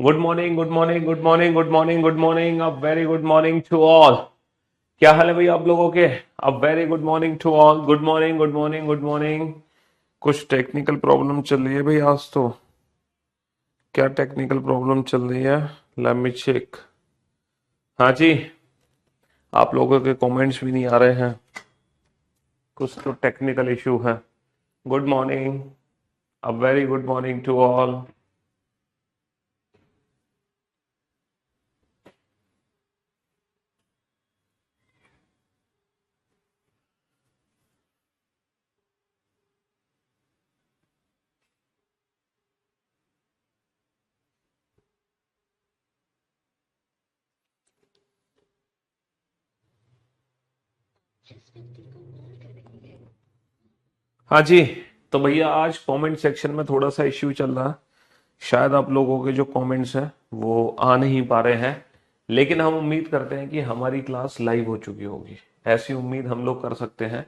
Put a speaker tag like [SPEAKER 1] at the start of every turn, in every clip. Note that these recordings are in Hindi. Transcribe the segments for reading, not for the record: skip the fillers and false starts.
[SPEAKER 1] Good morning, good morning, good morning, good morning, good morning, a very good morning to all. क्या हाल है भैया आप लोगों के? A very good morning to all. Good morning, good morning, good morning. कुछ टेक्निकल प्रॉब्लम चल रही है भाई आज तो। क्या टेक्निकल प्रॉब्लम चल रही है? Let me check. हाँ जी। आप लोगों के कमेंट्स भी नहीं आ रहे हैं। कुछ तो टेक्निकल इशू है। Good morning, a very good morning to all. हाँ जी। तो भैया आज कमेंट सेक्शन में थोड़ा सा इश्यू चल रहा है। शायद आप लोगों के जो कमेंट्स हैं वो आ नहीं पा रहे हैं, लेकिन हम उम्मीद करते हैं कि हमारी क्लास लाइव हो चुकी होगी। ऐसी उम्मीद हम लोग कर सकते हैं।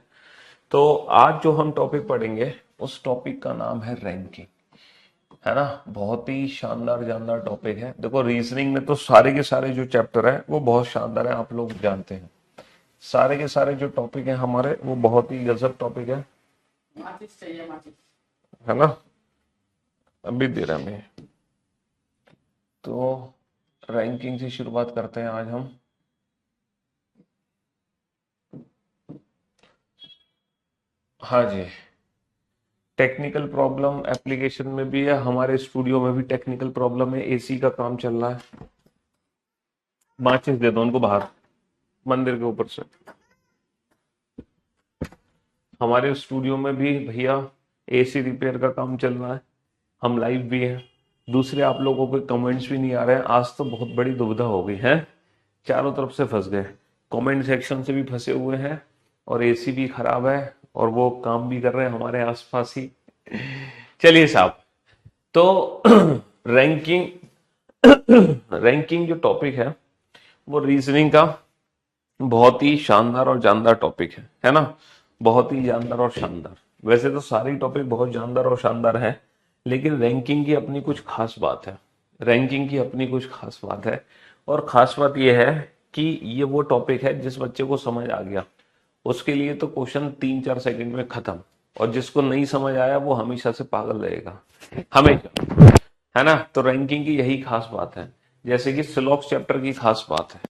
[SPEAKER 1] तो आज जो हम टॉपिक पढ़ेंगे उस टॉपिक का नाम है रैंकिंग। है ना? बहुत ही शानदार जानदार टॉपिक है। देखो, रीजनिंग में तो सारे के सारे जो चैप्टर हैं वो बहुत शानदार है, आप लोग जानते हैं। सारे के सारे जो टॉपिक हैं हमारे वो बहुत ही गजब टॉपिक है। माचिस चाहिए, माचिस। है ना? अभी दे रहे हैं हमें। तो रैंकिंग से शुरुआत करते हैं आज हम। हाँ जी। टेक्निकल प्रॉब्लम एप्लीकेशन में भी है, हमारे स्टूडियो में भी टेक्निकल प्रॉब्लम है, एसी का काम चल रहा है। माचिस दे दो उनको बाहर, मंदिर के ऊपर से। हमारे स्टूडियो में भी भैया एसी रिपेयर का काम चल रहा है। हम लाइव भी हैं। दूसरे आप लोगों के कमेंट्स भी नहीं आ रहे हैं। आज तो बहुत बड़ी दुविधा हो गई है। चारों तरफ से फंस गए। कमेंट सेक्शन से भी फंसे हुए हैं, और एसी भी खराब है, और वो काम भी कर रहे हैं हमारे आसपास ही। चलिए साहब। तो रैंकिंग रैंकिंग जो टॉपिक है वो रीजनिंग का बहुत ही शानदार और जानदार टॉपिक है ना? बहुत ही जानदार और शानदार। वैसे तो सारे टॉपिक बहुत जानदार और शानदार हैं, लेकिन रैंकिंग की अपनी कुछ खास बात है। रैंकिंग की अपनी कुछ खास बात है। और खास बात यह है कि ये वो टॉपिक है जिस बच्चे को समझ आ गया उसके लिए तो क्वेश्चन 3-4 सेकंड में खत्म। और जिसको नहीं समझ आया वो हमेशा से पागल रहेगा, हमेशा। है ना? तो रैंकिंग की यही खास बात है, जैसे कि सिलॉक्स चैप्टर की खास बात है।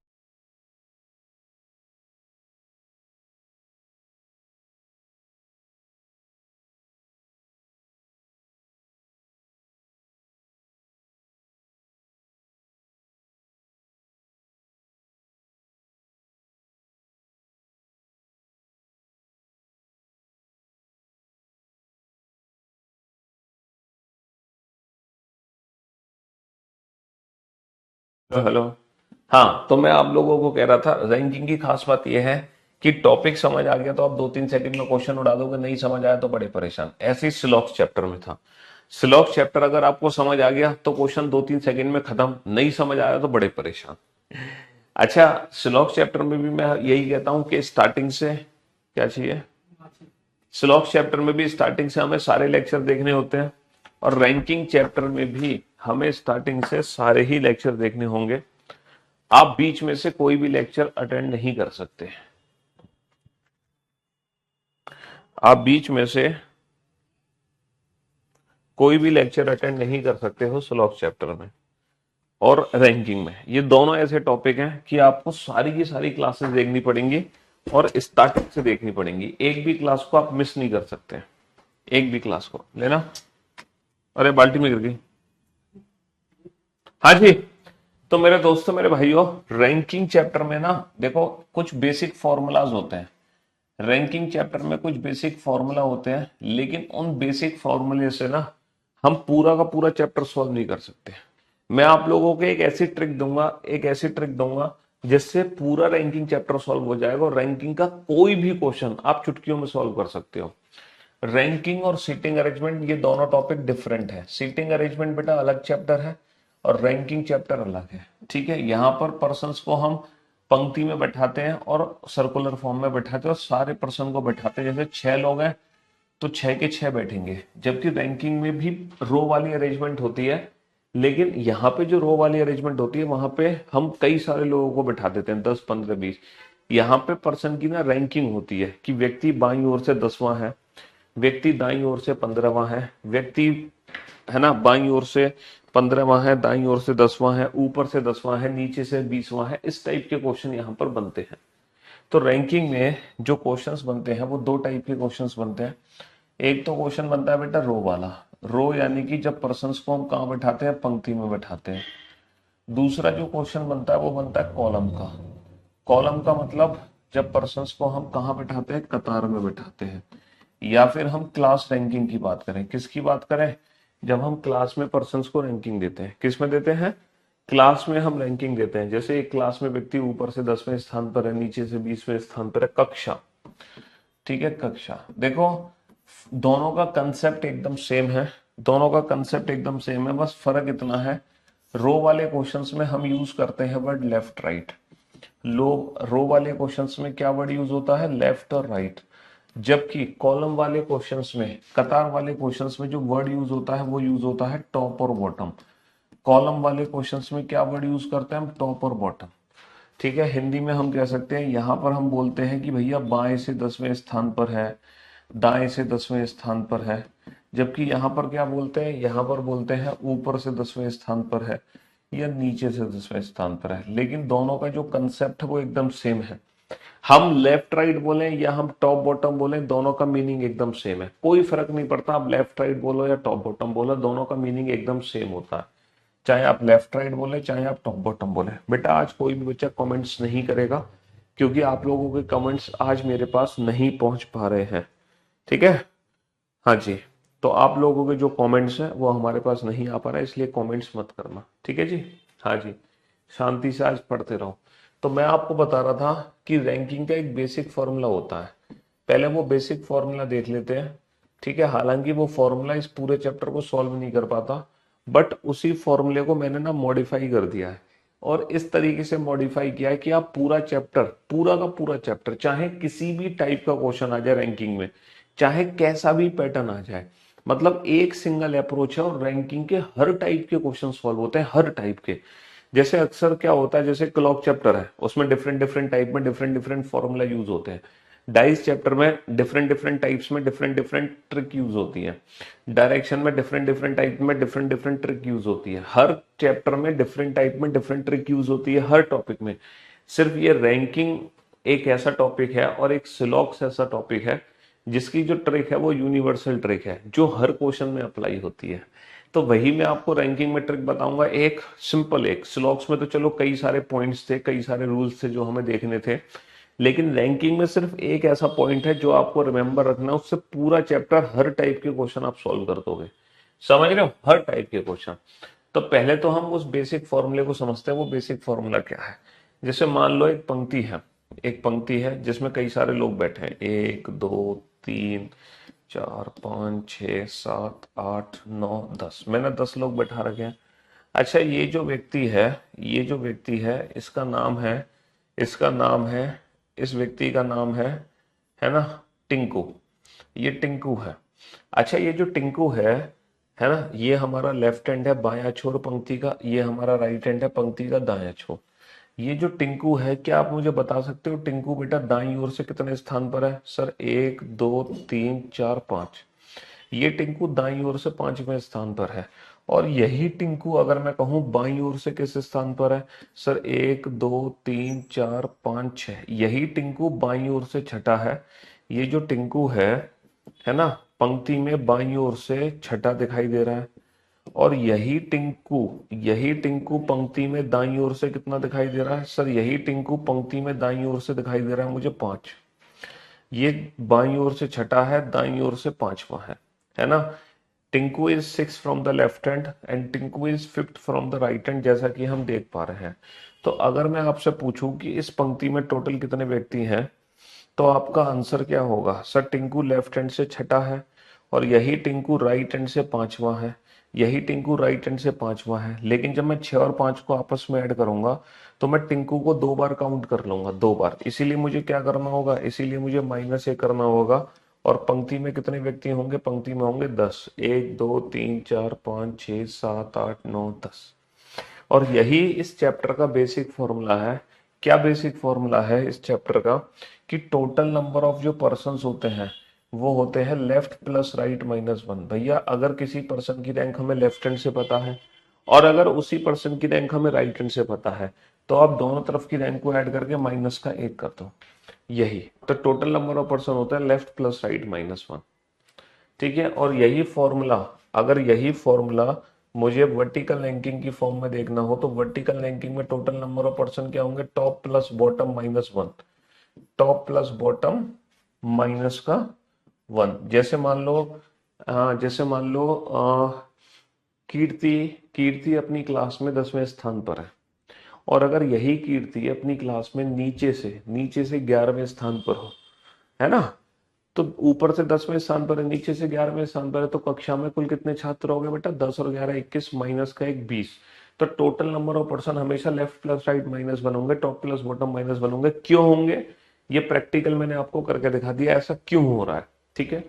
[SPEAKER 1] हेलो। हाँ, तो मैं आप लोगों को कह रहा था रैंकिंग की खास बात यह है कि टॉपिक समझ आ गया तो आप 2-3 सेकंड में क्वेश्चन उड़ा दोगे, नहीं समझ आया तो बड़े परेशान। ऐसे ही सिलॉक्स चैप्टर में था। सिलॉक्स चैप्टर अगर आपको समझ आ गया तो क्वेश्चन 2-3 सेकंड में खत्म, नहीं समझ आया तो बड़े परेशान। अच्छा, सिलॉक्स चैप्टर में भी मैं यही कहता हूं कि स्टार्टिंग से क्या चाहिए। सिलॉक्स चैप्टर में भी स्टार्टिंग से हमें सारे लेक्चर देखने होते हैं, और रैंकिंग चैप्टर में भी हमें स्टार्टिंग से सारे ही लेक्चर देखने होंगे। आप बीच में से कोई भी लेक्चर अटेंड नहीं कर सकते। आप बीच में से कोई भी लेक्चर अटेंड नहीं कर सकते हो स्लॉक चैप्टर में और रैंकिंग में। ये दोनों ऐसे टॉपिक हैं कि आपको सारी की सारी क्लासेस देखनी पड़ेंगी, और स्टार्टिंग से देखनी पड़ेंगी। एक भी क्लास को आप मिस नहीं कर सकते। एक भी क्लास को लेना। अरे बाल्टी में गिर गई। हाँ जी। तो मेरे दोस्तों, मेरे भाइयों, रैंकिंग चैप्टर में ना देखो कुछ बेसिक फॉर्मूलाज होते हैं। रैंकिंग चैप्टर में कुछ बेसिक फॉर्मूला होते हैं, लेकिन उन बेसिक फॉर्मूले से ना हम पूरा का पूरा चैप्टर सॉल्व नहीं कर सकते। मैं आप लोगों को एक ऐसी ट्रिक दूंगा जिससे पूरा रैंकिंग चैप्टर सॉल्व हो जाएगा, और रैंकिंग का कोई भी क्वेश्चन आप चुटकियों में सॉल्व कर सकते हो। रैंकिंग और सीटिंग अरेंजमेंट ये दोनों टॉपिक डिफरेंट है। सीटिंग अरेंजमेंट बेटा अलग चैप्टर है, और रैंकिंग चैप्टर अलग है। ठीक है? यहां पर पर्सन्स को हम पंक्ति में बैठाते हैं और सर्कुलर फॉर्म में बैठाते हैं, और सारे पर्सन को बैठाते हैं। जैसे 6 लोग हैं तो 6 के 6 बैठेंगे, जबकि रैंकिंग में भी रो वाली अरेंजमेंट होती है लेकिन यहाँ पे जो रो वाली अरेंजमेंट होती है वहां पे हम कई सारे लोगों को बैठा देते हैं, 10 15 20। यहाँ पे पर्सन की ना रैंकिंग होती है कि व्यक्ति बाईं ओर से 10वां है, व्यक्ति दाईं ओर से 15वां है, व्यक्ति है ना बाईं ओर से 15वां है, दाईं ओर से 10वां है, ऊपर से 10वां है, नीचे से 20वां है। इस टाइप के क्वेश्चन यहाँ पर बनते हैं। तो रैंकिंग में जो क्वेश्चंस बनते हैं वो दो टाइप के क्वेश्चंस बनते हैं। एक तो क्वेश्चन बनता है बेटा रो वाला, रो यानी कि जब पर्सन्स को हम कहाँ बैठाते हैं, पंक्ति में बैठाते हैं। दूसरा जो क्वेश्चन बनता है वो बनता है कॉलम का। कॉलम का मतलब जब पर्सन्स को हम कहाँ बैठाते हैं, कतार में बैठाते हैं। या फिर हम क्लास रैंकिंग की बात करें, किसकी बात करें, जब हम क्लास में पर्सन्स को रैंकिंग देते हैं, किस में देते हैं, क्लास में हम रैंकिंग देते हैं। जैसे एक क्लास में व्यक्ति ऊपर से 10वें स्थान पर है, नीचे से 20वें स्थान पर है, कक्षा, ठीक है कक्षा। देखो दोनों का कंसेप्ट एकदम सेम है, दोनों का कंसेप्ट एकदम सेम है, बस फर्क इतना है रो वाले क्वेश्चंस में हम यूज करते हैं वर्ड लेफ्ट राइट। रो वाले क्वेश्चंस में क्या वर्ड यूज होता है, लेफ्ट और राइट। जबकि कॉलम वाले क्वेश्चंस में, कतार वाले क्वेश्चंस में जो वर्ड यूज होता है वो यूज होता है टॉप और बॉटम। कॉलम वाले क्वेश्चंस में क्या वर्ड यूज करते हैं हम, टॉप और बॉटम। ठीक है, हिंदी में हम कह सकते हैं, यहां पर हम बोलते हैं कि भैया बाएं से 10वें स्थान पर है, दाएं से 10वें स्थान पर है। जबकि यहाँ पर क्या बोलते हैं, यहाँ पर बोलते हैं ऊपर से 10वें स्थान पर है या नीचे से 10वें स्थान पर है। लेकिन दोनों का जो कंसेप्ट है वो एकदम सेम है। हम लेफ्ट राइट बोले या हम टॉप बॉटम बोले, दोनों का मीनिंग एकदम सेम है, कोई फर्क नहीं पड़ता आप लेफ्ट राइट बोलो या टॉप बॉटम बोलो, दोनों का मीनिंग एकदम सेम होता है। चाहे आप लेफ्ट राइट बोले चाहे आप टॉप बॉटम बोले। बेटा आज कोई भी बच्चा कमेंट्स नहीं करेगा क्योंकि आप लोगों के कमेंट्स आज मेरे पास नहीं पहुंच पा रहे हैं, ठीक है। हाँ जी, तो आप लोगों के जो कमेंट्स हैं वो हमारे पास नहीं आ पा रहा है, इसलिए कमेंट्स मत करना, ठीक है जी। हाँ जी, शांति से आज पढ़ते रहो। तो मैं आपको बता रहा था कि रैंकिंग का एक बेसिक फॉर्मूला होता है, पहले वो बेसिक फॉर्मूला देख लेते हैं, ठीक है। हालांकि वो फॉर्मूला इस पूरे चैप्टर को सॉल्व नहीं कर पाता, बट उसी फॉर्मूले को मैंने ना मॉडिफाई कर दिया है और इस तरीके से मॉडिफाई किया है कि आप पूरा चैप्टर, पूरा का पूरा चैप्टर, चाहे किसी भी टाइप का क्वेश्चन आ जाए रैंकिंग में, चाहे कैसा भी पैटर्न आ जाए, मतलब एक सिंगल अप्रोच है और रैंकिंग के हर टाइप के क्वेश्चन सॉल्व होते हैं, हर टाइप के। जैसे अक्सर क्या होता है, जैसे क्लॉक चैप्टर है उसमें डिफरेंट डिफरेंट टाइप में डिफरेंट डिफरेंट फॉर्मूला यूज होते हैं। डाइस चैप्टर में डिफरेंट डिफरेंट टाइप्स में डिफरेंट डिफरेंट ट्रिक यूज होती है। डायरेक्शन में डिफरेंट डिफरेंट टाइप में डिफरेंट डिफरेंट ट्रिक यूज होती है। हर चैप्टर में डिफरेंट टाइप में डिफरेंट ट्रिक यूज होती है हर टॉपिक में। सिर्फ ये रैंकिंग एक ऐसा टॉपिक है और एक सिलॉक्स ऐसा टॉपिक है जिसकी जो ट्रिक है वो यूनिवर्सल ट्रिक है जो हर क्वेश्चन में अप्लाई होती है। तो वही मैं आपको रैंकिंग में ट्रिक बताऊंगा, एक सिंपल, एक सिलॉक्स में तो चलो कई सारे पॉइंट्स थे, कई सारे रूल्स थे जो हमें देखने थे, लेकिन रैंकिंग में सिर्फ एक ऐसा पॉइंट है जो आपको रिमेंबर रखना है, उससे पूरा चैप्टर हर टाइप के क्वेश्चन आप सॉल्व कर दोगे। समझ रहे हो, हर टाइप के क्वेश्चन। तो पहले तो हम उस बेसिक फॉर्मूले को समझते हैं। वो बेसिक फॉर्मूला क्या है, जैसे मान लो एक पंक्ति है, एक पंक्ति है जिसमें कई सारे लोग बैठे हैं, 1 2 3 4 5 6 7 8 9 10, मैंने 10 लोग बैठा रखे हैं। अच्छा ये जो व्यक्ति है, ये जो व्यक्ति है इसका नाम है, इसका नाम है, इस व्यक्ति का नाम है ना टिंकू, ये टिंकू है। अच्छा ये जो टिंकू है ना, ये हमारा लेफ्ट हैंड है बायां छोर पंक्ति का, ये हमारा राइट हैंड है पंक्ति का दायां छोर। ये जो टिंकू है, क्या आप मुझे बता सकते हो टिंकू बेटा दाईं ओर से कितने स्थान पर है? सर 1 2 3 4 5। ये टिंकू दाईं ओर से 5वें स्थान पर है। और यही टिंकू अगर मैं कहूं बाईं ओर से किस स्थान पर है? सर 1 2 3 4 5 6। यही टिंकू बाईं ओर से छठा है। ये जो टिंकू है ना, पंक्ति में बाईं ओर से छठा दिखाई दे रहा है। और यही टिंकू पंक्ति में दाईं ओर से कितना दिखाई दे रहा है? सर यही टिंकू पंक्ति में दाईं ओर से दिखाई दे रहा है मुझे 5। ये बाईं ओर से छठा है, दाईं ओर से 5वां है ना। Tinku is 6 from the left hand and Tinku is 5th from the right hand, जैसा कि हम देख पा रहे हैं। तो अगर मैं आपसे पूछूं कि इस पंक्ति में टोटल कितने व्यक्ति हैं, तो आपका आंसर क्या होगा? सर टिंकू लेफ्ट हैंड से छठा है और यही टिंकू राइट हैंड से 5वां है, यही टिंकू राइट हैंड से 5वां है। लेकिन जब मैं 6 और 5 को आपस में ऐड करूंगा तो मैं टिंकू को 2 बार काउंट कर लूंगा, 2 बार। इसीलिए मुझे क्या करना होगा? इसीलिए मुझे -1 करना होगा और पंक्ति में कितने व्यक्ति होंगे? पंक्ति में होंगे 10। 1 2 3 4 5 6 7 8 9 10। और यही इस चैप्टर का बेसिक फॉर्मूला है। क्या बेसिक फॉर्मूला है इस चैप्टर का? कि टोटल नंबर ऑफ जो पर्सन्स होते हैं वो होते हैं left plus right minus one. भैया अगर किसी पर्सन की रैंक हमें लेफ्ट हैंड से पता है और अगर उसी पर्सन की रैंक हमें राइट हैंड से पता है, तो आप दोनों तरफ की रैंक को ऐड करके माइनस का एक कर दो। यही तो टोटल नंबर ऑफ पर्सन होता है left plus right minus one. ठीक है। और यही फॉर्मूला, अगर यही फॉर्मूला मुझे वर्टिकल रैंकिंग की फॉर्म में देखना हो, तो वर्टिकल रैंकिंग में टोटल नंबर ऑफ पर्सन क्या होंगे? Top plus bottom minus one. Top plus bottom minus का वन। जैसे मान लो कीर्ति कीर्ति अपनी क्लास में 10वें स्थान पर है, और अगर यही कीर्ति अपनी क्लास में नीचे से 11वें स्थान पर हो, है ना, तो ऊपर से 10वें स्थान पर है, नीचे से 11वें स्थान पर है, तो कक्षा में कुल कितने छात्र हो गए बेटा? 10 और 11 21, माइनस का एक 20। तो टोटल नंबर ऑफ पर्सन हमेशा लेफ्ट प्लस राइट माइनस बनोगे, टॉप प्लस बॉटम माइनस बनोगे। क्यों होंगे? ये प्रैक्टिकल मैंने आपको करके दिखा दिया ऐसा क्यों हो रहा है। ठीक है।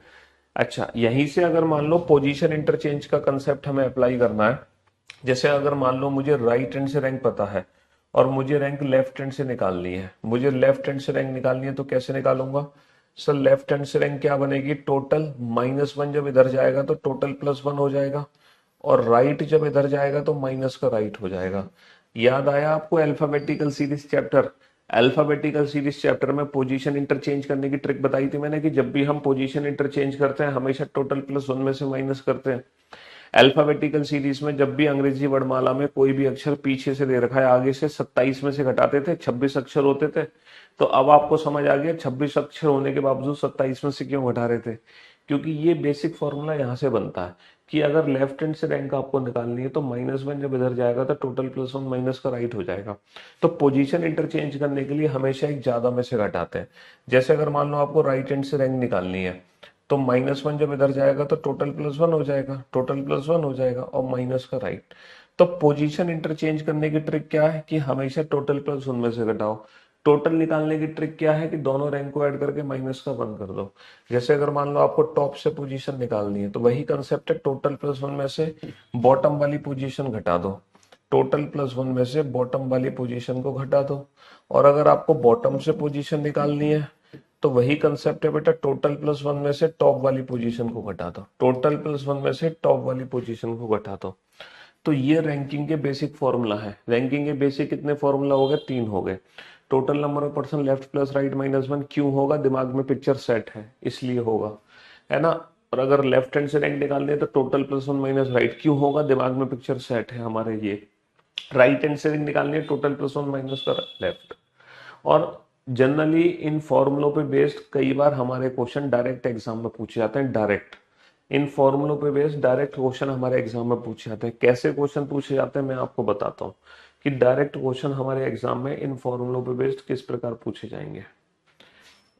[SPEAKER 1] अच्छा, यहीं से अगर मान लो पोजीशन इंटरचेंज का कंसेप्ट हमें अप्लाई करना है, जैसे अगर मान लो मुझे राइट हैंड से रैंक पता है और मुझे रैंक लेफ्ट हैंड से निकालनी है, मुझे लेफ्ट हैंड से रैंक निकालनी है, तो कैसे निकालूंगा? सर लेफ्ट हैंड से रैंक क्या बनेगी? टोटल माइनस वन जब इधर जाएगा तो टोटल प्लस वन हो जाएगा, और राइट जब इधर जाएगा तो माइनस का राइट हो जाएगा। याद आया आपको alphabetical series chapter? Alphabetical series chapter में पोजीशन इंटरचेंज करने की ट्रिक बताई थी मैंने कि जब भी हम पोजीशन इंटरचेंज करते हैं हमेशा टोटल प्लस वन में से माइनस करते हैं। अल्फाबेटिकल सीरीज में जब भी अंग्रेजी वर्णमाला में कोई भी अक्षर पीछे से दे रखा है, आगे से 27 में से घटाते थे, 26 अक्षर होते थे। तो अब आपको समझ आ गया 26 अक्षर होने के बावजूद 27 में से क्यों घटा रहे थे। क्योंकि ये बेसिक फॉर्मूला यहाँ से बनता है कि अगर लेफ्ट हैंड से रैंक आपको निकालनी है तो माइनस वन जब इधर जाएगा तो टोटल प्लस वन माइनस का राइट हो जाएगा। तो पोजीशन इंटरचेंज करने के लिए हमेशा एक ज्यादा में से घटाते हैं। जैसे अगर मान लो आपको राइट हैंड से रैंक निकालनी है, तो माइनस वन जब इधर जाएगा तो टोटल प्लस वन हो जाएगा, टोटल प्लस वन हो जाएगा और माइनस का राइट। तो पोजीशन इंटरचेंज करने की ट्रिक क्या है? कि हमेशा टोटल प्लस वन में से घटाओ। टोटल निकालने की ट्रिक क्या है? कि दोनों रैंक को ऐड करके माइनस का वन कर दो। जैसे अगर मान लो आपको टॉप से पोजीशन निकालनी है, तो वही कंसेप्ट है, टोटल प्लस वन में से बॉटम वाली पोजीशन घटा दो। टोटल प्लस वन में से बॉटम वाली पोजीशन को घटा दो। और अगर आपको बॉटम से पोजीशन निकालनी है तो वही कंसेप्ट है बेटा, टोटल प्लस वन में से टॉप वाली पोजीशन को घटा दो। टोटल प्लस वन में से टॉप वाली पोजीशन को घटा दो। तो ये रैंकिंग के बेसिक फॉर्मूला है। रैंकिंग के बेसिक कितने फॉर्मूला हो गए? 3 हो गए। Total number of person left plus right minus one क्यों होगा? दिमाग में पिक्चर सेट है इसलिए होगा, है ना। और अगर लेफ्ट हैंड से रैंक निकालनी है तो total plus one minus right क्यों होगा? दिमाग में पिक्चर सेट है हमारे ये। राइट हैंड से रैंक निकालनी है, टोटल प्लस वन माइनस का लेफ्ट। और जनरली इन फॉर्मूलों पे बेस्ड कई बार हमारे क्वेश्चन डायरेक्ट एग्जाम में पूछे जाते हैं। डायरेक्ट इन फॉर्मूलों पे बेस्ड डायरेक्ट क्वेश्चन हमारे एग्जाम में पूछे जाते हैं। कैसे क्वेश्चन पूछे जाते हैं मैं आपको बताता हूँ कि डायरेक्ट क्वेश्चन हमारे एग्जाम में इन फॉर्मूलों पे बेस्ड किस प्रकार पूछे जाएंगे।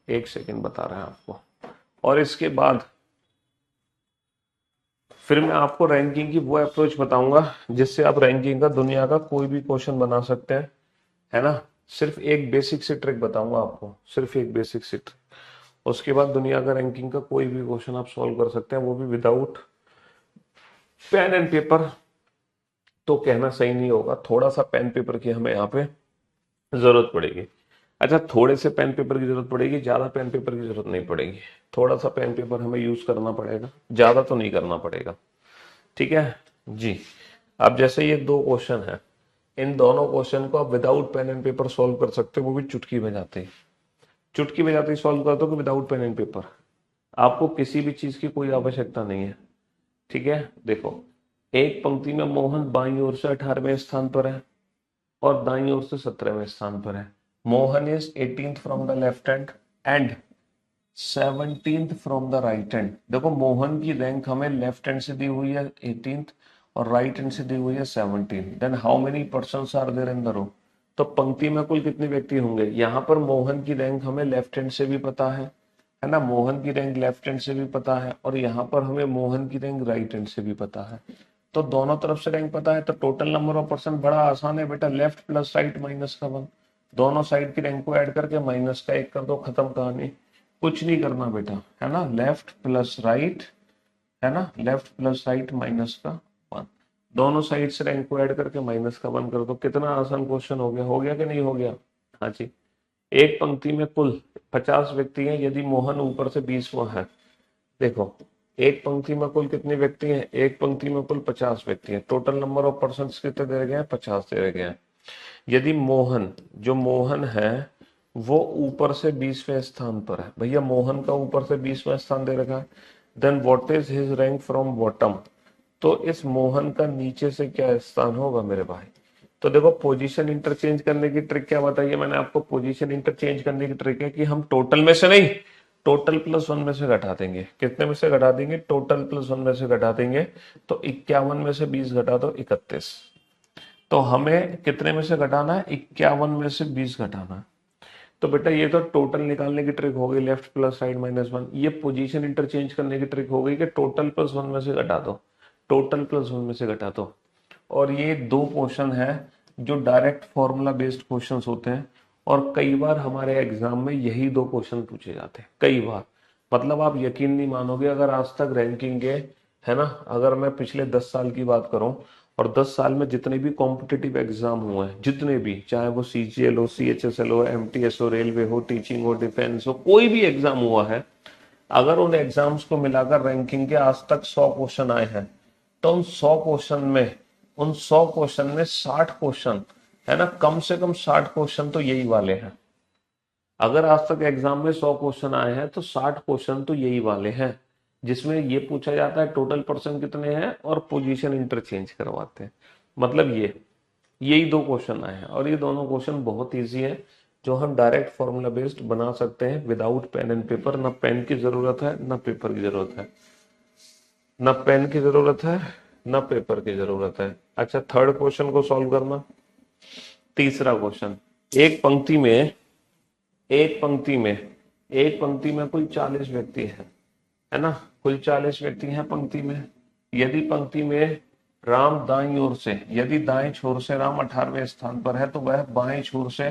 [SPEAKER 1] एक सेकेंड बता रहे हैं आपको। और इसके बाद फिर मैं आपको रैंकिंग की वो अप्रोच बताऊंगा जिससे आप रैंकिंग का दुनिया का कोई भी क्वेश्चन बना सकते हैं, है ना। सिर्फ एक बेसिक सी ट्रिक बताऊंगा आपको, सिर्फ एक बेसिक सी ट्रिक। उसके बाद दुनिया का रैंकिंग का कोई भी क्वेश्चन आप सॉल्व कर सकते हैं, वो भी विदाउट पेन एंड पेपर। तो कहना सही नहीं होगा, थोड़ा सा पेन पेपर की हमें यहाँ पे जरूरत पड़ेगी। अच्छा, थोड़े से पेन पेपर की जरूरत पड़ेगी, ज्यादा पेन पेपर की जरूरत नहीं पड़ेगी। थोड़ा सा पेन पेपर हमें यूज करना पड़ेगा, ज्यादा तो नहीं करना पड़ेगा। ठीक है जी। अब जैसे ये 2 क्वेश्चन है, इन दोनों क्वेश्चन को आप without pen and paper solve कर सकते हो, वो भी चुटकी बजाते ही। चुटकी बजाते ही सॉल्व कर दो कि विदाउट पेन एंड पेपर। आपको किसी भी चीज की कोई आवश्यकता नहीं है। ठीक है, देखो एक पंक्ति में मोहन बाईं ओर से 18वें स्थान पर है और दाईं ओर से 17वें स्थान पर है। Mohan is 18th from the left hand and 17th from the right hand. देखो मोहन की रैंक हमें लेफ्ट हैंड से दी हुई है 18th और राइट हैंड से दी हुई है 17th। Then how many persons are there in the row? तो पंक्ति में कुल कितने व्यक्ति होंगे? यहाँ पर मोहन की रैंक हमें लेफ्ट हैंड से भी पता है ना, मोहन की रैंक लेफ्ट हैंड से भी पता है, और यहाँ पर हमें मोहन की रैंक राइट हैंड से भी पता है। तो दोनों तरफ से रैंक पता है, तो टोटल नंबर ऑफ पर्सन बड़ा आसान है बेटा, लेफ्ट प्लस राइट माइनस का वन। दोनों साइड की रैंक को ऐड करके माइनस का एक कर दो, खत्म कहानी। कुछ नहीं करना बेटा, है ना, लेफ्ट प्लस राइट, है ना, लेफ्ट प्लस राइट माइनस का 1, दोनों साइड से रैंक को ऐड करके माइनस का 1 कर दो। कितना आसान क्वेश्चन हो गया कि नहीं हो गया? हाँ जी। एक पंक्ति में कुल 50 व्यक्ति हैं यदि मोहन ऊपर से 20वां है। देखो, एक पंक्ति में कुल कितने व्यक्ति हैं? एक पंक्ति में कुल 50 व्यक्ति हैं। टोटल नंबर ऑफ पर्सन कितने दे गए हैं? 50 दे गए हैं। यदि मोहन, जो मोहन है वो ऊपर से 20वें स्थान पर है, भैया मोहन का ऊपर से 20वां स्थान दे रखा है, then what is his rank from bottom? तो इस मोहन का नीचे से क्या स्थान होगा मेरे भाई? तो देखो, पोजीशन इंटरचेंज करने की ट्रिक क्या बताइए मैंने आपको? पोजीशन इंटरचेंज करने की ट्रिक है कि हम टोटल में से नहीं, टोटल प्लस 1 में से घटा देंगे। कितने में से घटा देंगे? टोटल प्लस 1 में से घटा देंगे। तो 51 में से 20 घटा दो, 31। तो हमें कितने में से घटाना है? 51 में से 20 घटाना है। तो बेटा ये तो टोटल निकालने की ट्रिक हो गई, लेफ्ट प्लस राइट माइनस 1। ये पोजीशन इंटरचेंज करने की ट्रिक हो गई कि टोटल प्लस 1 में से घटा दो, टोटल प्लस 1 में से घटा दो। और ये दो क्वेश्चन है जो डायरेक्ट फॉर्मूला बेस्ड क्वेश्चंस होते हैं, और कई बार हमारे एग्जाम में यही दो क्वेश्चन पूछे जाते हैं, कई बार। मतलब आप यकीन नहीं मानोगे, अगर आज तक रैंकिंग के, है ना, अगर मैं पिछले 10 साल की बात करूं, और 10 साल में जितने भी कॉम्पिटिटिव एग्जाम हुए हैं, जितने भी, चाहे वो सीजीएल हो, सीएचएसएल हो, एमटीएस हो, रेलवे हो, टीचिंग हो, डिफेंस हो, कोई भी एग्जाम हुआ है, अगर उन एग्जाम्स को मिलाकर रैंकिंग के आज तक 100 क्वेश्चन आए हैं, तो उन 100 क्वेश्चन में, उन 100 क्वेश्चन में 60 क्वेश्चन, है ना, कम से कम 60 क्वेश्चन तो यही वाले हैं। अगर आज तक एग्जाम में 100 क्वेश्चन आए हैं तो 60 क्वेश्चन तो यही वाले हैं, जिसमें ये पूछा जाता है टोटल पर्सन कितने हैं और पोजीशन इंटरचेंज करवाते हैं। मतलब यही दो क्वेश्चन आए हैं, और ये दोनों क्वेश्चन बहुत इजी है, जो हम डायरेक्ट फॉर्मूला बेस्ड बना सकते हैं विदाउट पेन एंड पेपर। ना पेन की जरूरत है ना पेपर की जरूरत है, ना पेन की जरूरत है ना पेपर की जरूरत है। अच्छा, थर्ड क्वेश्चन को सॉल्व करना। तीसरा क्वेश्चन, एक पंक्ति में, एक पंक्ति में, एक पंक्ति में कुल 40 व्यक्ति है ना, कुल 40 व्यक्ति हैं पंक्ति में। यदि पंक्ति में राम दाईं ओर से, यदि दाएं छोर से राम 18वें स्थान पर है, तो वह बाएं छोर से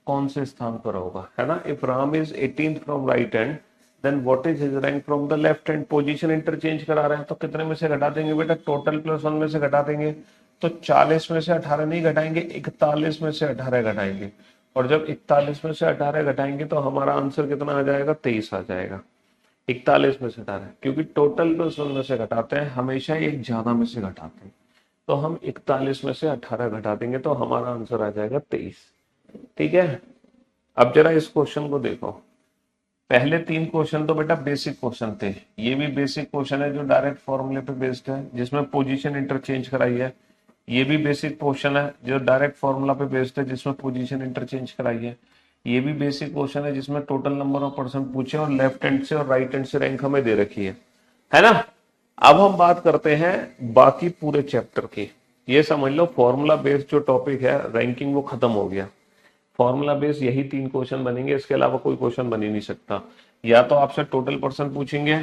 [SPEAKER 1] कौन से स्थान पर होगा, है ना? If Ram is 18th from right hand, then what is his rank from the left hand? Position interchange करा रहे हैं, तो कितने में से घटा देंगे बेटा? टोटल प्लस 1 में से घटा देंगे। तो 40 में से 18 नहीं घटाएंगे, 41 में से 18 घटाएंगे। और जब 41 में से 18 घटाएंगे तो हमारा आंसर कितना आ जाएगा? 23 आ जाएगा। 41 में से 18, क्योंकि टोटल प्लस 1 में से घटाते हैं, हमेशा एक ज्यादा में से घटाते हैं। तो हम 41 में से 18 घटा देंगे तो हमारा आंसर आ जाएगा 23। ठीक है, अब जरा इस क्वेश्चन को देखो। पहले 3 क्वेश्चन तो बेटा बेसिक क्वेश्चन थे, ये भी बेसिक क्वेश्चन है जो डायरेक्ट फॉर्मूले पे बेस्ड है, जिसमें पोजीशन इंटरचेंज कराई है। ये भी बेसिक क्वेश्चन है जो डायरेक्ट फॉर्मूला पे बेस्ड है, जिसमें पोजीशन इंटरचेंज कराई है। ये भी बेसिक क्वेश्चन है जिसमें टोटल नंबर ऑफ पर्सन पूछे और लेफ्ट हैंड से और राइट हैंड से रैंक हमें दे रखी है ना? अब हम बात करते हैं बाकी पूरे चैप्टर की। ये समझ लो, फॉर्मूला बेस्ड जो टॉपिक है रैंकिंग, वो खत्म हो गया। फॉर्मूला बेस यही 3 क्वेश्चन बनेंगे, इसके अलावा कोई क्वेश्चन बन ही नहीं सकता। या तो आपसे टोटल पर्सन पूछेंगे,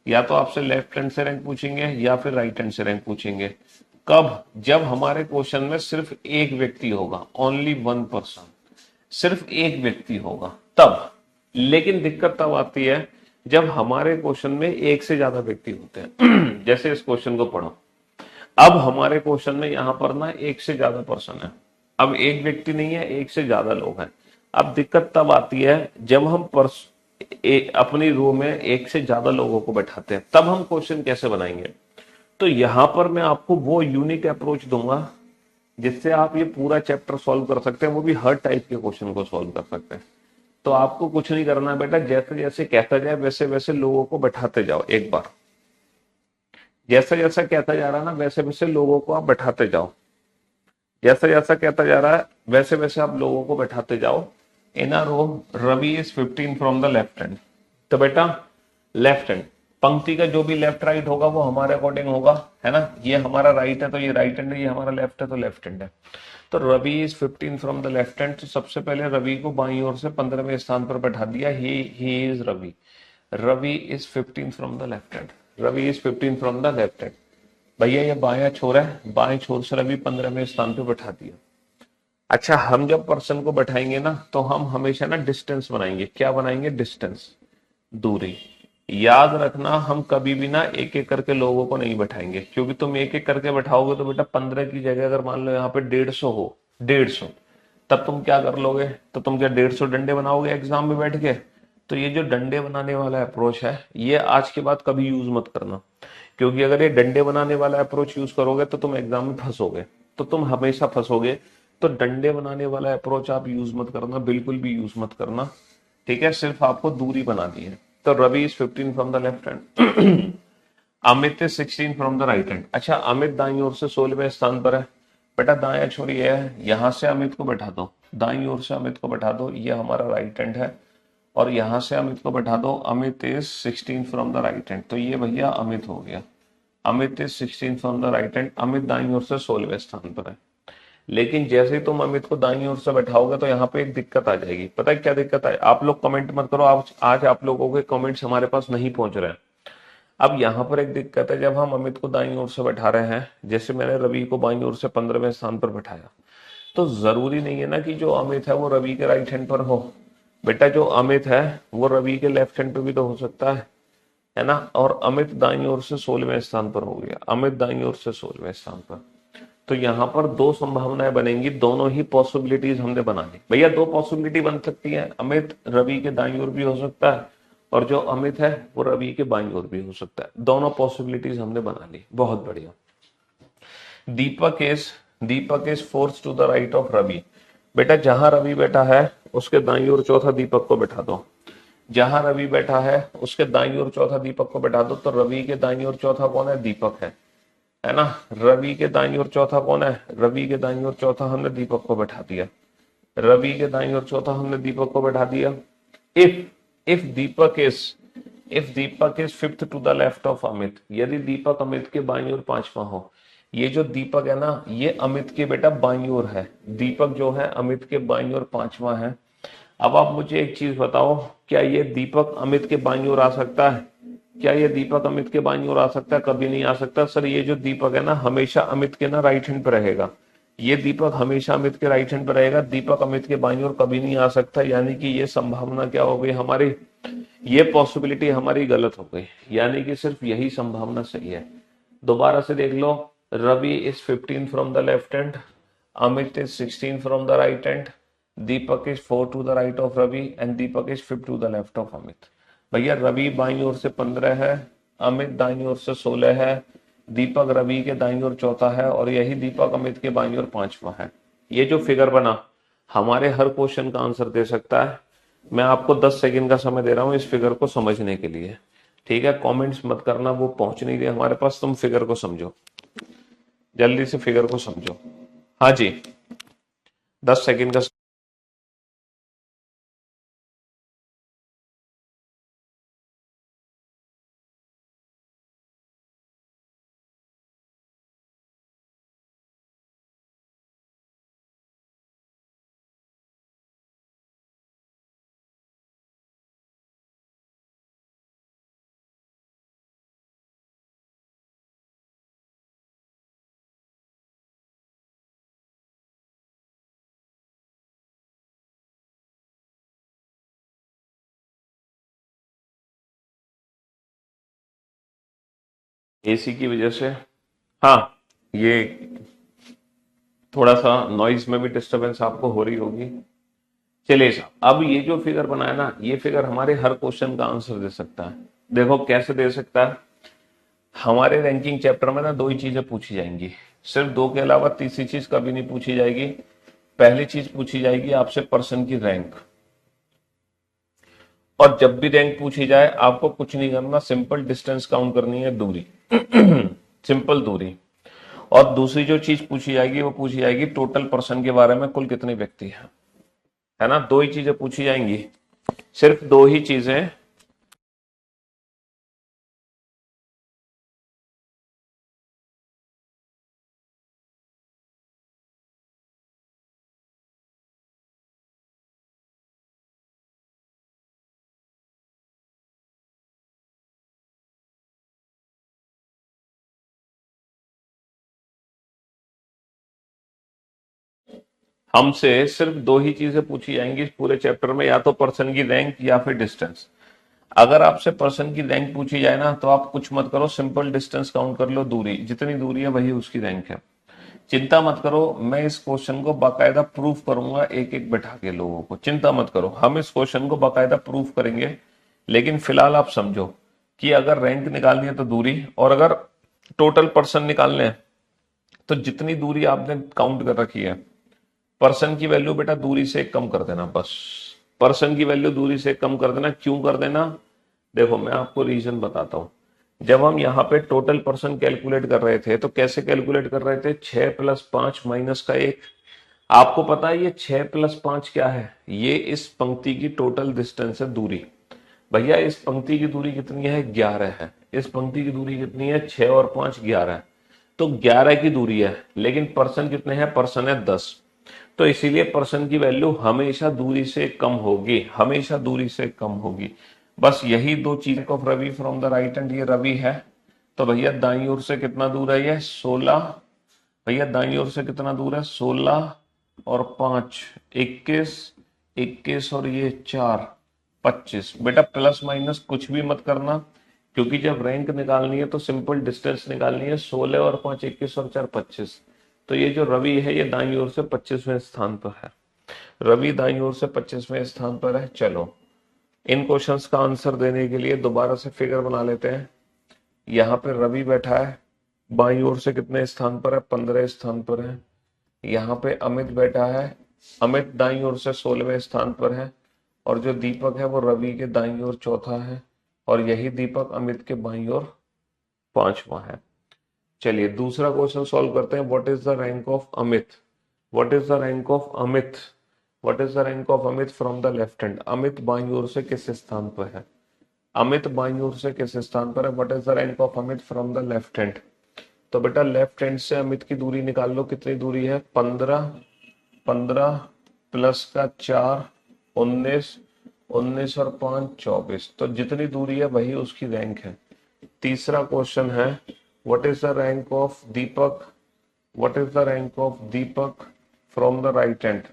[SPEAKER 1] या तो आपसे लेफ्ट हैंड से रैंक पूछेंगे, या फिर राइट हैंड से रैंक पूछेंगे। कब? जब हमारे क्वेश्चन में सिर्फ एक व्यक्ति होगा, ओनली 1 पर्सन, सिर्फ एक व्यक्ति होगा तब। लेकिन दिक्कत तब आती है जब हमारे क्वेश्चन में एक से ज्यादा व्यक्ति होते हैं। जैसे इस क्वेश्चन को पढ़ो, अब हमारे क्वेश्चन में यहां पर ना एक से ज्यादा पर्सन है, अब एक व्यक्ति नहीं है, एक से ज्यादा लोग हैं। अब दिक्कत तब आती है जब हम अपनी रो में एक से ज्यादा लोगों को बैठाते हैं, तब हम क्वेश्चन कैसे बनाएंगे? तो यहां पर मैं आपको वो यूनिक अप्रोच दूंगा जिससे आप ये पूरा चैप्टर सॉल्व कर सकते हैं, वो भी हर टाइप के क्वेश्चन को सॉल्व कर सकते हैं। तो आपको कुछ नहीं करना बेटा, जैसे जैसे कहता जाए वैसे वैसे लोगों को बैठाते जाओ। एक बार जैसा जैसा कहता जा रहा है ना, वैसे वैसे लोगों को आप बैठाते जाओ। जैसा जैसा कहता जा रहा है वैसे वैसे आप लोगों को बैठाते जाओ। In a row Ravi is 15 from the left hand. तो बेटा लेफ्ट हैंड, पंक्ति का जो भी लेफ्ट राइट होगा वो हमारे अकॉर्डिंग होगा, है ना? ये हमारा राइट है तो ये राइट हैंड है, ये हमारा लेफ्ट है तो लेफ्ट हैंड है। तो Ravi is 15 from the left hand, तो सबसे पहले रवि को बाईं ओर से 15वें स्थान पर बैठा दिया। He is Ravi, Ravi is 15 from the left hand, Ravi is 15 from the left hand. भैया ये बायां छोर है, बाएं छोर से रवि 15वें स्थान पे बैठा दिया। अच्छा, हम जब पर्सन को बैठाएंगे ना तो हम हमेशा ना डिस्टेंस बनाएंगे। क्या बनाएंगे? डिस्टेंस। दूरी। याद रखना, हम कभी भी ना एक एक करके लोगों को नहीं बैठाएंगे, क्योंकि तुम एक एक करके बैठाओगे तो बेटा 15 की जगह अगर मान लो यहाँ पे 150 हो, 150, तब तुम क्या कर लोगे? तो तुम क्या 150 डंडे बनाओगे एग्जाम में बैठ के? तो ये जो डंडे बनाने वाला अप्रोच है, ये आज के बाद कभी यूज मत करना, क्योंकि अगर ये डंडे बनाने वाला अप्रोच यूज करोगे तो तुम एग्जाम में फंसोगे, तो तुम हमेशा फंसोगे। तो डंडे बनाने वाला अप्रोच आप यूज मत करना, बिल्कुल भी यूज मत करना। ठीक है, सिर्फ आपको दूरी बनानी है। तो Ravi is 15 from the left hand, Amit is 16 from the right hand. अच्छा, अमित दाईं ओर से 16वें स्थान पर है। बेटा दाया छोड़िए, यहां से अमित को बैठा दो, दाईं ओर से अमित को बैठा दो, ये हमारा राइट हैंड है, और यहां से अमित को बैठा दो, Amit is 16 from the right hand, तो ये भैया अमित हो गया। Amit is 16 from the right hand, Amit दाईं ओर से 16वें स्थान पर है। लेकिन जैसे ही तुम अमित को दाईं ओर से बैठाओगे तो यहाँ पे एक दिक्कत आ जाएगी। पता है क्या दिक्कत है? आप लोग कमेंट मत करो, आज आप लोगों के कमेंट्स हमारे पास नहीं पहुंच रहे हैं। अब यहाँ पर एक दिक्कत है, जब हम अमित को दाईं ओर से बैठा रहे हैं, जैसे मैंने रवि को बाईं ओर से 15वें स्थान पर बैठाया, तो जरूरी नहीं है ना कि जो अमित है वो रवि के राइट हैंड पर हो। बेटा जो अमित है वो रवि के लेफ्ट हैंड पे भी तो हो सकता है ना? और अमित दाईं ओर से 16वें स्थान पर हो गया, अमित दाईं ओर से 16वें स्थान पर। तो यहाँ पर दो संभावनाएं बनेंगी, दोनों ही पॉसिबिलिटीज हमने बना ली। भैया दो पॉसिबिलिटी बन सकती है, अमित रवि के दाईं ओर भी हो सकता है, और जो अमित है वो रवि के बाईं ओर भी हो सकता है। दोनों पॉसिबिलिटीज हमने बना ली, बहुत बढ़िया। Deepak is fourth to the right of Ravi. बेटा जहां रवि बैठा है उसके दाईं ओर चौथा दीपक को बैठा दो, जहां रवि बैठा है उसके दाईं ओर चौथा दीपक को बैठा दो। तो रवि के दाईं ओर चौथा कौन है? दीपक है ना? रवि के दाईं ओर चौथा कौन है? रवि के दाईं ओर चौथा हमने दीपक को बैठा दिया, रवि के दाईं ओर चौथा हमने दीपक को बैठा दिया। If if Deepak is if Deepak is fifth to the left of Amit, यदि दीपक अमित के बाईं ओर पांचवा हो, ये जो दीपक है ना ये अमित के बेटा बाईं ओर है, दीपक जो है अमित के बाईं ओर पांचवा है। अब आप मुझे एक चीज बताओ, क्या ये दीपक अमित के बाईं ओर आ सकता है? क्या ये दीपक अमित के बाईं ओर आ सकता है? कभी नहीं आ सकता सर। ये जो दीपक है ना हमेशा अमित के ना राइट हैंड पर रहेगा, ये दीपक हमेशा अमित के राइट हैंड पर रहेगा, दीपक अमित के बाईं ओर कभी नहीं आ सकता। यानी कि ये संभावना क्या हो गई हमारी? ये पॉसिबिलिटी हमारी गलत हो गई, यानी कि सिर्फ यही संभावना सही है। दोबारा से देख लो, Ravi is 15 from the left hand, Amit is 16 from the right hand, Deepak is 4 to the right of Ravi, and Deepak is 5 to the left of Amit. भैया रवि बाईं ओर से 15 है, अमित दाईं ओर से 16 है, दीपक रवि के दाईं ओर चौथा है, और यही दीपक अमित के बाईं ओर पांचवा है। ये जो फिगर बना हमारे हर क्वेश्चन का आंसर दे सकता है। मैं आपको 10 सेकंड का समय दे रहा हूं इस फिगर को समझने के लिए। ठीक है, कमेंट्स मत करना, वो पहुंच नहीं रही हमारे पास। तुम फिगर को समझो, जल्दी से फिगर को समझो। हाँ जी, 10 सेकंड का। एसी की वजह से, हाँ, ये थोड़ा सा नॉइज में भी डिस्टरबेंस आपको हो रही होगी। चलिए साहब, अब ये जो फिगर बनाया ना, ये फिगर हमारे हर क्वेश्चन का आंसर दे सकता है। देखो कैसे दे सकता है। हमारे रैंकिंग चैप्टर में ना दो ही चीजें पूछी जाएंगी, सिर्फ दो के अलावा तीसरी चीज कभी नहीं पूछी जाएगी। पहली चीज पूछी जाएगी आपसे पर्सन की रैंक, और जब भी रैंक पूछी जाए आपको कुछ नहीं करना, सिंपल डिस्टेंस काउंट करनी है, दूरी सिंपल दूरी। और दूसरी जो चीज पूछी जाएगी वो पूछी जाएगी टोटल पर्सन के बारे में, कुल कितने व्यक्ति हैं, है ना? दो ही चीजें पूछी जाएंगी, सिर्फ दो ही चीजें। हमसे सिर्फ दो ही चीजें पूछी जाएंगी इस पूरे चैप्टर में, या तो पर्सन की रैंक या फिर डिस्टेंस। अगर आपसे पर्सन की रैंक पूछी जाए ना तो आप कुछ मत करो, सिंपल डिस्टेंस काउंट कर लो, दूरी जितनी दूरी है वही उसकी रैंक है। चिंता मत करो, मैं इस क्वेश्चन को बाकायदा प्रूफ करूंगा एक एक बैठा के लोगों को, चिंता मत करो, हम इस क्वेश्चन को बाकायदा प्रूफ करेंगे। लेकिन फिलहाल आप समझो कि अगर रैंक निकालनी है तो दूरी, और अगर टोटल पर्सन निकालने हैं तो जितनी दूरी आपने काउंट कर रखी है, पर्सन की वैल्यू बेटा दूरी से कम कर देना, बस पर्सन की वैल्यू दूरी से कम कर देना। क्यों कर देना, देखो मैं आपको रीजन बताता हूं। जब हम यहाँ पे टोटल पर्सन कैलकुलेट कर रहे थे तो कैसे कैलकुलेट कर रहे थे, 6 + 5 माइनस का 1। आपको पता है ये 6 + 5 क्या है, ये इस पंक्ति की टोटल डिस्टेंस है, दूरी। भैया इस पंक्ति की दूरी कितनी है, 11 है। इस पंक्ति की दूरी कितनी है, 6 और 5 11। तो 11 की दूरी है, लेकिन पर्सन कितने हैं, पर्सन है 10। तो इसीलिए पर्सन की वैल्यू हमेशा दूरी से कम होगी, हमेशा दूरी से कम होगी। बस यही दो चीज of Ravi from the right hand, ये रवि है। तो भैया दाईं ओर से कितना दूर है, ये 16। भैया दाईं ओर से कितना दूर है, 16 और 5 21, 21 और ये 4 25। बेटा प्लस माइनस कुछ भी मत करना, क्योंकि जब रैंक निकालनी है तो सिंपल डिस्टेंस निकालनी है। 16 और 5 21 और 4 25। तो ये जो रवि है ये दाईं ओर से 25वें स्थान पर है, रवि दाईं ओर से 25वें स्थान पर है। चलो इन क्वेश्चंस का आंसर देने के लिए दोबारा से फिगर बना लेते हैं। यहाँ पे रवि बैठा है, बाईं ओर से कितने स्थान पर है, 15 स्थान पर है। यहाँ पे अमित बैठा है, अमित दाईं ओर से 16वें स्थान पर है। और जो दीपक है वो रवि के दाईं ओर चौथा है, और यही दीपक अमित के बाईं ओर 5वां है। चलिए दूसरा क्वेश्चन सॉल्व करते हैं। What is the rank of Amit, what is the rank of Amit, what is the rank of Amit from the left hand. Amit बाईं ओर से किस स्थान पर है, अमित बाईं ओर से किस स्थान पर है, what is the rank of Amit from the left hand. तो बेटा लेफ्ट हैंड से अमित की दूरी निकाल लो, कितनी दूरी है, 15, 15 प्लस का 4 19, 19 और 5 24। तो जितनी दूरी है वही उसकी रैंक है। तीसरा क्वेश्चन है, what is the rank of Deepak, what is the rank of Deepak from the right hand.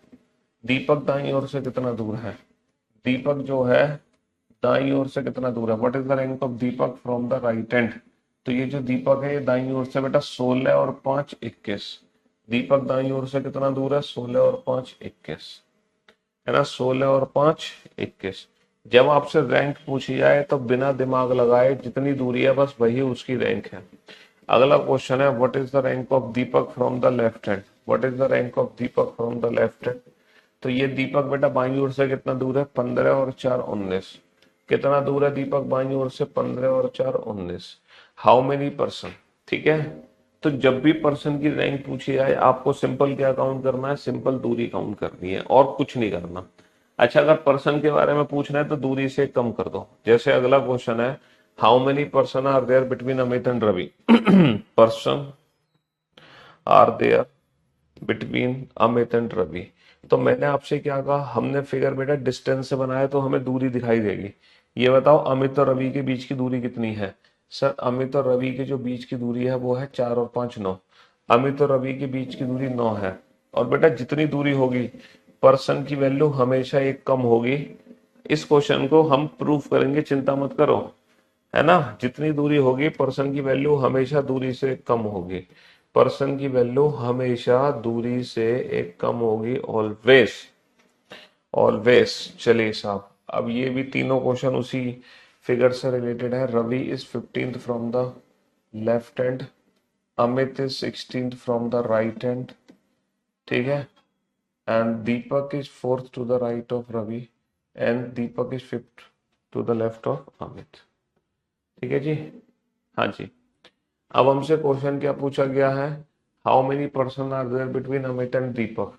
[SPEAKER 1] Deepak दाईं ओर से कितना दूर है, दीपक जो है दाईं ओर से कितना दूर है, what is the rank of Deepak from the right hand. तो ये जो दीपक है ये दाईं ओर से बेटा 16 और 5 21। दीपक दाईं ओर से कितना दूर है, 16 और 5 21, है ना, 16 और 5 21। जब आपसे रैंक पूछी जाए तो बिना दिमाग लगाए जितनी दूरी है बस वही उसकी रैंक है। अगला क्वेश्चन है, what is the rank of Deepak from the left hand, what is the rank of Deepak from the left hand. तो ये दीपक बेटा बाईं ओर से कितना दूर है, 15 और 4 19। कितना दूर है दीपक बाईं ओर से, 15 और 4 19। हाउ मेनी पर्सन, ठीक है। तो जब भी पर्सन की रैंक पूछी जाए आपको सिंपल क्या काउंट करना है, सिंपल दूरी काउंट करनी है और कुछ नहीं करना। अच्छा अगर पर्सन के बारे में पूछना है तो दूरी से कम कर दो। जैसे अगला क्वेश्चन है, how many person are there between Amit and Ravi. Person are there between Amit and Ravi. तो मैंने आपसे क्या कहा, हमने फिगर बेटा डिस्टेंस से बनाया तो हमें दूरी दिखाई देगी। ये बताओ अमित और रवि के बीच की दूरी कितनी है। सर अमित और रवि के जो बीच की दूरी है वो है 4 और 5 9। अमित और रवि के बीच की दूरी 9 है। और बेटा जितनी दूरी होगी पर्सन की वैल्यू हमेशा एक कम होगी। इस क्वेश्चन को हम प्रूफ करेंगे, चिंता मत करो, है ना। जितनी दूरी होगी पर्सन की वैल्यू हमेशा दूरी से कम होगी, पर्सन की वैल्यू हमेशा दूरी से एक कम होगी, ऑलवेज ऑलवेज। चलिए साहब अब ये भी तीनों क्वेश्चन उसी फिगर से रिलेटेड है। Ravi is 15th from the left hand, Amit is 16th from the right hand, ठीक है, and Deepak is 4th to the right of Ravi, and Deepak is 5th to the left of Amit. ठीक है जी, हाँ जी। अब हमसे क्वेश्चन क्या पूछा गया है, how many person are there between Amit and Deepak.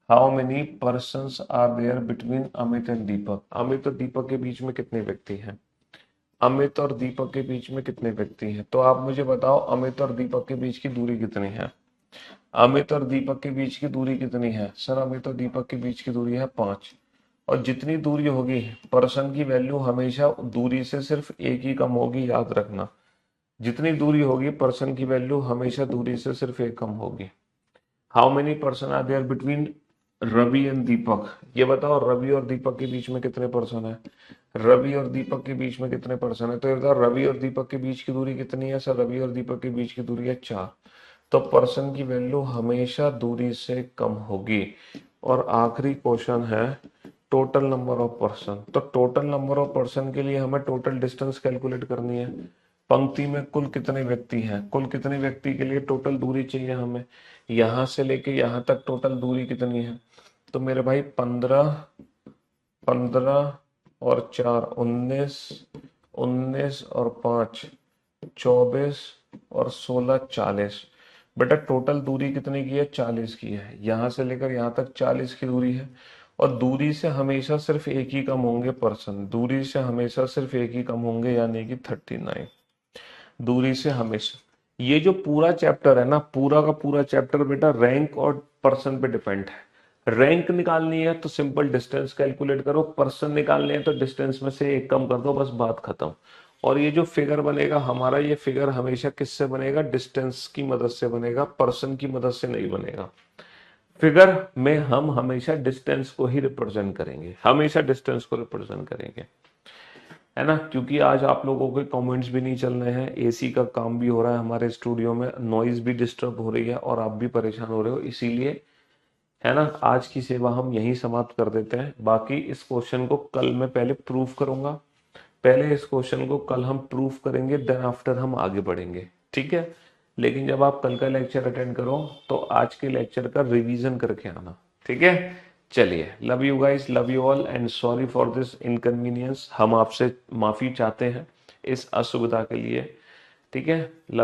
[SPEAKER 1] How many persons are there between Amit and Deepak. Amit और दीपक के बीच में कितने व्यक्ति हैं, अमित और दीपक के बीच में कितने व्यक्ति हैं। तो आप मुझे बताओ अमित और दीपक के बीच की दूरी कितनी है, अमित और दीपक के बीच की दूरी कितनी है। सर अमित और दीपक के बीच की दूरी है 5। और जितनी दूरी होगी पर्सन की वैल्यू हमेशा दूरी से सिर्फ एक ही कम होगी, याद रखना। जितनी दूरी होगी पर्सन की वैल्यू हमेशा दूरी से सिर्फ एक कम होगी। How many person are there between Ravi and Deepak. ये बताओ रवि और दीपक के बीच में कितने पर्सन है। रवि और दीपक के बीच में कितने पर्सन है? तो ये बता, रवि और दीपक के बीच की दूरी कितनी है सर? रवि और दीपक के बीच की दूरी है 4। तो पर्सन की वैल्यू हमेशा दूरी से कम होगी। और आखिरी क्वेश्चन है टोटल नंबर ऑफ पर्सन। तो टोटल नंबर ऑफ पर्सन के लिए हमें टोटल डिस्टेंस कैलकुलेट करनी है। पंक्ति में कुल कितने व्यक्ति हैं, कुल कितने व्यक्ति के लिए टोटल दूरी चाहिए हमें, यहां से लेके यहां तक टोटल दूरी कितनी है? तो मेरे भाई 15, 15 और 4 19, 19 और 5 24 और 16 40। बेटा टोटल दूरी कितने की है? 40 की है। यहां से लेकर यहां तक 40 की दूरी है। और दूरी से हमेशा सिर्फ एक ही कम होंगे पर्सन, दूरी से हमेशा सिर्फ एक ही कम होंगे, यानी कि 39। दूरी से हमेशा, ये जो पूरा चैप्टर है ना, पूरा का पूरा चैप्टर बेटा रैंक और पर्सन पे डिपेंड है। रैंक निकालनी है तो सिंपल डिस्टेंस कैलकुलेट करो, पर्सन निकालने है तो डिस्टेंस में से एक कम कर दो, बस बात खत्म। और ये जो फिगर बनेगा हमारा, ये फिगर हमेशा किससे बनेगा? डिस्टेंस की मदद से बनेगा, पर्सन की मदद से नहीं बनेगा। फिगर में हम हमेशा डिस्टेंस को ही रिप्रेजेंट करेंगे, हमेशा डिस्टेंस को रिप्रेजेंट करेंगे, है ना। क्योंकि आज आप लोगों के कमेंट्स भी नहीं चल रहे हैं, एसी का काम भी हो रहा है हमारे स्टूडियो में, नॉइज भी डिस्टर्ब हो रही है और आप भी परेशान हो रहे हो, इसीलिए, है ना, आज की सेवा हम यहीं समाप्त कर देते हैं। बाकी इस क्वेश्चन को कल मैं पहले प्रूफ करूंगा, पहले इस क्वेश्चन को कल हम प्रूफ करेंगे, देन आफ्टर हम आगे बढ़ेंगे, ठीक है। लेकिन जब आप कल का लेक्चर अटेंड करो तो आज के लेक्चर का रिवीजन करके आना, ठीक है। चलिए, love you guys, love you all and sorry for this inconvenience. हम आपसे माफी चाहते हैं इस असुविधा के लिए, ठीक है।